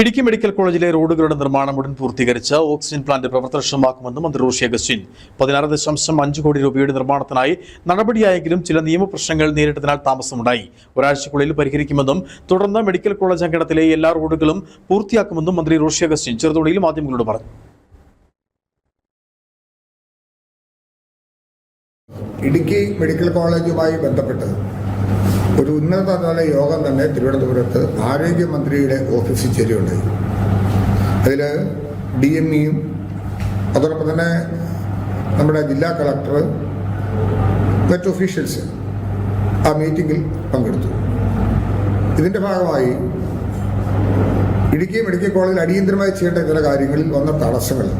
Idukki medical കോളേജിലെ റോഡുകളുടെ നിർമ്മാണം ഉടൻ പൂർത്തീകരിച്ച് ഓക്സിജൻ പ്ലാന്റ് പ്രവർത്തനക്ഷമമാക്കുമെന്ന് മന്ത്രി റോഷി അഗസ്റ്റിൻ 16.5 കോടി രൂപയുടെ നിർമ്മാണത്തിനായി നടപടിയായെങ്കിലും ചില നിയമപ്രശ്നങ്ങൾ നേരിട്ടതിനാൽ താമസമുണ്ടായി. ഒരാഴ്ചക്കുള്ളിൽ പരിഹരിക്കുമെന്നും തുടർന്ന് മെഡിക്കൽ കോളേജ് അങ്കണത്തിലെ എല്ലാ റോഡുകളും പൂർത്തിയാക്കുമെന്നും മന്ത്രി റോഷി അഗസ്റ്റിൻ ചെറുതോണിയിൽ മാധ്യമങ്ങളോട് പറഞ്ഞു. ഇടുക്കി മെഡിക്കൽ കോളേജുമായി ബന്ധപ്പെട്ട് ഒരു ഉന്നതതല യോഗം തന്നെ തിരുവനന്തപുരത്ത് ആരോഗ്യമന്ത്രിയുടെ ഓഫീസിൽ ചേരുകയുണ്ടായി. അതിൽ DMEയും അതോടൊപ്പം തന്നെ നമ്മുടെ ജില്ലാ കളക്ടർ, മറ്റ് ഒഫീഷ്യൽസ് ആ മീറ്റിങ്ങിൽ പങ്കെടുത്തു. ഇതിൻ്റെ ഭാഗമായി ഇടുക്കി മെഡിക്കൽ കോളേജിൽ അടിയന്തരമായി ചെയ്യേണ്ട ചില കാര്യങ്ങളിൽ വന്ന തടസ്സങ്ങൾ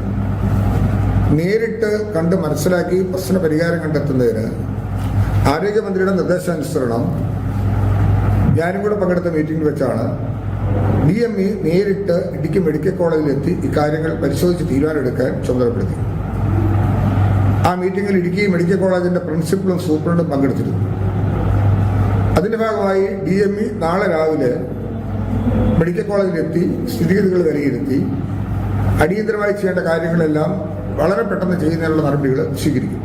നേരിട്ട് കണ്ട് മനസ്സിലാക്കി പ്രശ്ന പരിഹാരം കണ്ടെത്തുന്നതിന് ആരോഗ്യമന്ത്രിയുടെ നിർദ്ദേശാനുസരണം ഞാനും കൂടെ പങ്കെടുത്ത മീറ്റിംഗിൽ വെച്ചാണ് DME നേരിട്ട് ഇടുക്കി മെഡിക്കൽ കോളേജിലെത്തി ഇക്കാര്യങ്ങൾ പരിശോധിച്ച് തീരുമാനമെടുക്കാൻ ചുമതലപ്പെടുത്തി. ആ മീറ്റിംഗിൽ ഇടുക്കി മെഡിക്കൽ കോളേജിന്റെ പ്രിൻസിപ്പലും സൂപ്രണ്ടും പങ്കെടുത്തിരുന്നു. അതിന്റെ ഭാഗമായി DME നാളെ രാവിലെ മെഡിക്കൽ കോളേജിലെത്തി സ്ഥിതിഗതികൾ വിലയിരുത്തി അടിയന്തരമായി ചെയ്യേണ്ട കാര്യങ്ങളെല്ലാം വളരെ പെട്ടെന്ന് ചെയ്യുന്നതിനുള്ള നടപടികൾ സ്വീകരിക്കും.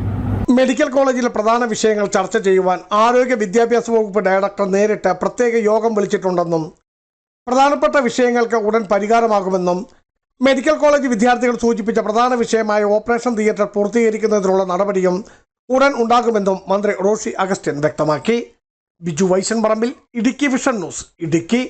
മെഡിക്കൽ കോളേജിലെ പ്രധാന വിഷയങ്ങൾ ചർച്ച ചെയ്യുവാൻ ആരോഗ്യ വിദ്യാഭ്യാസ വകുപ്പ് ഡയറക്ടർ നേരിട്ട് പ്രത്യേക യോഗം വിളിച്ചിട്ടുണ്ടെന്നും പ്രധാനപ്പെട്ട വിഷയങ്ങൾക്ക് ഉടൻ പരിഹാരമാകുമെന്നും മെഡിക്കൽ കോളേജ് വിദ്യാർത്ഥികൾ സൂചിപ്പിച്ച പ്രധാന വിഷയമായ ഓപ്പറേഷൻ തിയേറ്റർ പൂർത്തീകരിക്കുന്നതിനുള്ള നടപടിയും ഉടൻ ഉണ്ടാകുമെന്നും മന്ത്രി റോഷി അഗസ്റ്റിൻ വ്യക്തമാക്കി. ബിജു വൈശൻ പറമ്പിൽ, ഇടുക്കി വിഷൻ ന്യൂസ്, ഇടുക്കി.